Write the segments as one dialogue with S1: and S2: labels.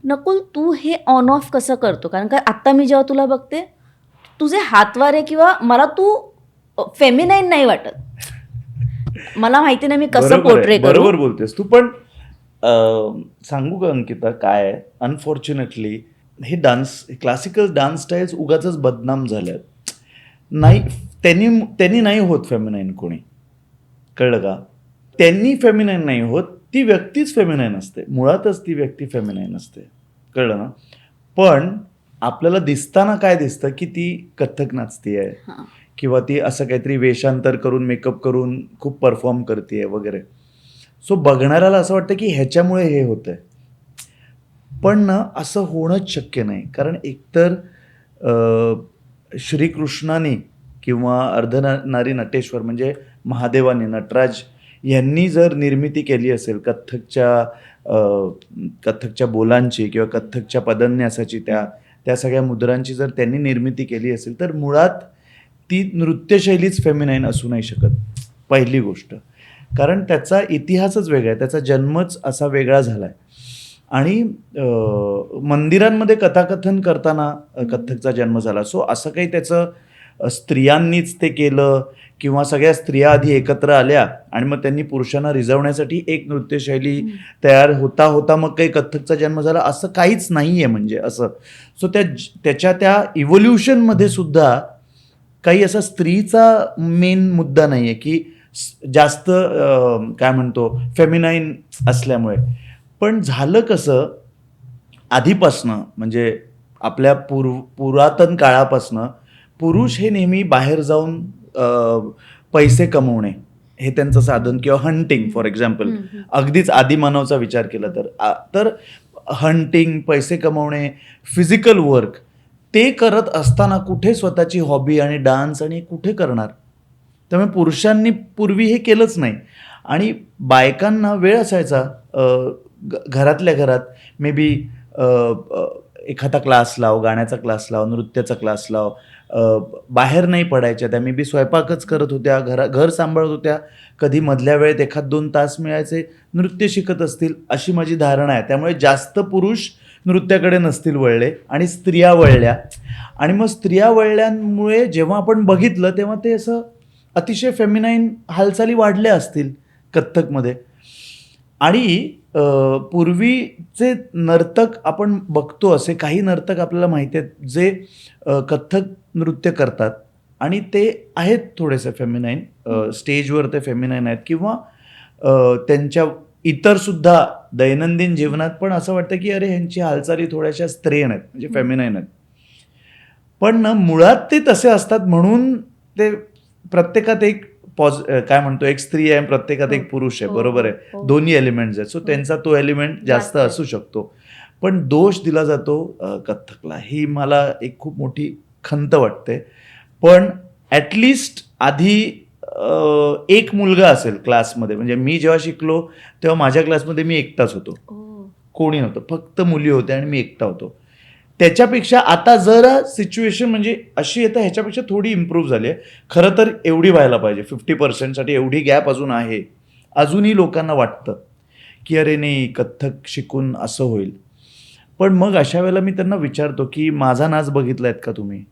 S1: नकुल तू हे on off कसं करतो, कारण काय आत्ता मी जेव्हा तुला बघते तुझे हातवारे किंवा मला तू फेमिनाईन नाही वाटत. मला माहिती नाही मी कसं पोर्ट्रे करू.
S2: बरोबर बोलतेस तू. पण सांगू का अंकिता काय आहे, अनफॉर्च्युनेटली हे क्लासिकल डान्स स्टाईल्स उगाचच बदनाम झाल्यात. नाही, त्यांनी नाही होत फेमिनाईन कोणी, कळलं का? त्यांनी फेमिनाईन नाही होत, ती व्यक्तीच फेमिनाईन असते, मुळातच ती व्यक्ती फेमिनाईन असते, कळलं ना? पण आपल्याला दिसताना काय दिसतं की ती कथ्थक नाचती आहे किंवा ती असं काहीतरी वेषांतर करून मेकअप करून खूप परफॉर्म करते वगैरे. सो बघणाऱ्याला असं वाटतं की ह्याच्यामुळे हे होतंय. पण ना असं होणंच शक्य नाही. कारण एकतर श्रीकृष्णाने किंवा अर्धनारी नटेश्वर म्हणजे महादेवाने, नटराज यांनी जर निर्मिती केली असेल कथ्थकच्या बोलांची किंवा कथ्थकच्या पदन्यासाची, त्या सगळ्या मुद्रांची जर त्यांनी निर्मिती केली असेल तर मुळात ती नृत्यशैलीच फेमिनाईन असू नाही शकत, पहिली गोष्ट. कारण त्याचा इतिहासच वेगळा आहे, त्याचा जन्मच असा वेगळा झाला आहे. आणि मंदिरांमध्ये कथाकथन करताना कथ्थकचा जन्म झाला. सो असं काही त्याचं स्त्रियांनीच ते केलं किंवा सगळ्या स्त्रिया आधी एकत्र आल्या आणि मग त्यांनी पुरुषांना रिझवण्यासाठी एक नृत्यशैली तयार होता होता मग काही कथ्थकचा जन्म झाला, असं काहीच नाही आहे. म्हणजे असं सो त्याच्या त्या इव्होल्युशनमध्ये सुद्धा काही असा स्त्रीचा मेन मुद्दा नाही आहे की जास्त काय म्हणतो फेमिनाईन असल्यामुळे. पण झालं कसं, आधीपासनं म्हणजे आपल्या पुरातन काळापासनं पुरुष हे नेहमी बाहेर जाऊन पैसे कमवणे हे त्यांचं साधन, किंवा हंटिंग फॉर एक्झाम्पल, अगदीच आदिमानवचा विचार केला तर हंटिंग, पैसे कमवणे, फिजिकल वर्क ते करत असताना कुठे स्वतःची हॉबी आणि डान्स आणि कुठे करणार? त्यामुळे पुरुषांनी पूर्वी हे केलंच नाही. आणि बायकांना वेळ असायचा घरातल्या घरात मे बी एखादा क्लास लाव, गाण्याचा क्लास लाव, नृत्याचा क्लास लाव, बाहेर नाही पडायच्या त्या, मे बी स्वयंपाकच करत होत्या, घर सांभाळत होत्या, कधी मधल्या वेळेत 1-2 तास मिळायचे नृत्य शिकत असतील, अशी माझी धारणा आहे. त्यामुळे जास्त पुरुष नृत्याकडे नसतील वळले आणि स्त्रिया वळल्या. आणि मग स्त्रिया वळल्यामुळे जेव्हा आपण बघितलं तेव्हा ते असं अतिशय फेमिनाईन हालचाली वाढल्या असतील कथ्थकमध्ये. आणि पूर्वीचे नर्तक आपण बघतो, असे काही नर्तक आपल्याला माहिती आहेत जे कथ्थक नृत्य करतात आणि ते आहेत थोडेसे फेमिनाईन, स्टेजवर ते फेमिनाईन आहेत किंवा त्यांच्या इतरसुद्धा दैनंदिन जीवनात पण असं वाटतं की अरे ह्यांची हालचाली थोड्याशा स्त्रियन आहेत, म्हणजे फेमिनाईन आहेत. पण ना मुळात ते तसे असतात, म्हणून ते प्रत्येकात एक काय म्हणतो, एक स्त्री आहे, प्रत्येकात एक पुरुष आहे, बरोबर आहे, दोन्ही एलिमेंट्स आहेत. सो त्यांचा तो एलिमेंट जास्त असू शकतो. पण दोष दिला जातो कथ्थकला, ही मला एक खूप मोठी खंत वाटते. पण ॲटलिस्ट आधी एक मुलगा असेल क्लासमध्ये, म्हणजे मी जेव्हा शिकलो तेव्हा माझ्या क्लासमध्ये मी एकटाच होतो, कोणी नव्हतं, फक्त मुली होत्या आणि मी एकटा होतो. त्याच्यापेक्षा आता जरा सिच्युएशन म्हणजे अशी येतं, ह्याच्यापेक्षा थोडी इम्प्रूव्ह झाली आहे. खरं तर एवढी व्हायला पाहिजे, 50% एवढी गॅप अजून आहे. अजूनही लोकांना वाटतं की अरे नाही कथ्थक शिकून असं होईल. पण मग अशा वेळेला मी त्यांना विचारतो की माझा नाच बघितला आहेत का तुम्ही,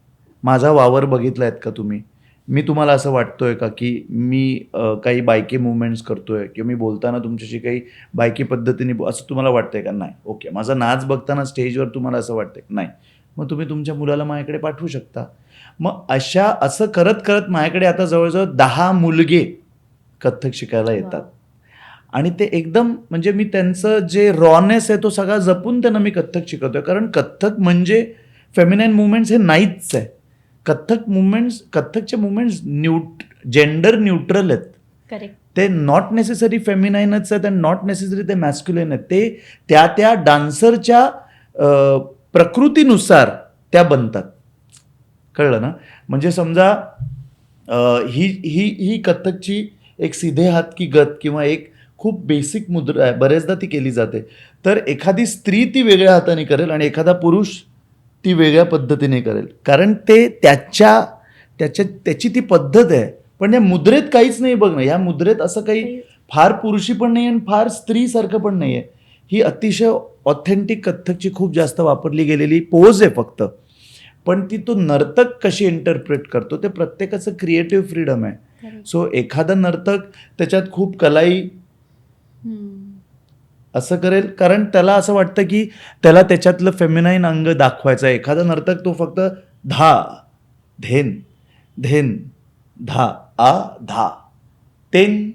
S2: माझा वावर बघितला आहेत का तुम्ही, मी तुम्हाला असं वाटतोय का की मी काही बायकी मुवमेंट्स करतोय किंवा मी बोलताना तुमच्याशी काही बायकी पद्धतीने असं तुम्हाला वाटतंय का? नाही. ओके. माझा नाच बघताना स्टेजवर तुम्हाला असं वाटतंय? नाही. मग तुम्ही तुमच्या मुलाला माझ्याकडे पाठवू शकता. मग असं करत करत माझ्याकडे आता जवळजवळ 10 मुलगे कथ्थक शिकायला येतात. आणि ते एकदम म्हणजे मी त्यांचं जे रॉनेस आहे तो सगळा जपून त्यांना मी कथ्थक शिकवतोय. कारण कथ्थक म्हणजे फेमिनाईन मुवमेंट्स हे नाहीच आहे. कथ्थकचे मुवमेंट्स जेंडर न्यूट्रल आहेत.
S1: करेक्ट.
S2: ते नॉट नेसेसरी फेमिनाईनच आहेत आणि नॉट नेसेसरी ते मॅस्क्युलिन आहेत. ते त्या डान्सरच्या प्रकृतीनुसार त्या बनतात, कळलं ना? म्हणजे समजा ही कथ्थकची एक सीधे हात की गत किंवा एक खूप बेसिक मुद्रा आहे, बरेचदा ती केली जाते. तर एखादी स्त्री ती वेगळ्या हाताने करेल आणि एखादा पुरुष ती वेगळ्या पद्धतीने करेल, कारण ते त्याची ती पद्धत आहे. पण या मुद्रेत काहीच नाही बघ ना, या मुद्रेत असं काही फार पुरुषी पण नाही आणि फार स्त्रीसारखं पण नाही आहे. ही अतिशय ऑथेंटिक कथ्थकची खूप जास्त वापरली गेलेली पोज आहे फक्त, पण ती तो नर्तक कशी इंटरप्रेट करतो ते प्रत्येकाचं क्रिएटिव्ह फ्रीडम आहे. सो एखादा नर्तक त्याच्यात खूप कलाई असं करेल कारण त्याला असं वाटतं की त्याला त्याच्यातलं फेमिनाईन अंग दाखवायचं आहे. एखादा नर्तक तो फक्त धा धेन धेन धा आ धा तेन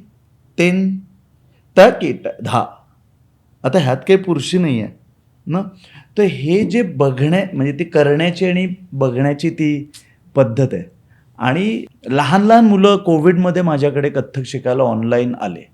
S2: तेन तकीट धा. आता ह्यात काही पुरुषी नाही आहे ना. तर हे जे म्हणजे ती करण्याची आणि बघण्याची ती पद्धत आहे. आणि लहान लहान मुलं कोविडमध्ये माझ्याकडे कथ्थक शिकायला ऑनलाईन आले.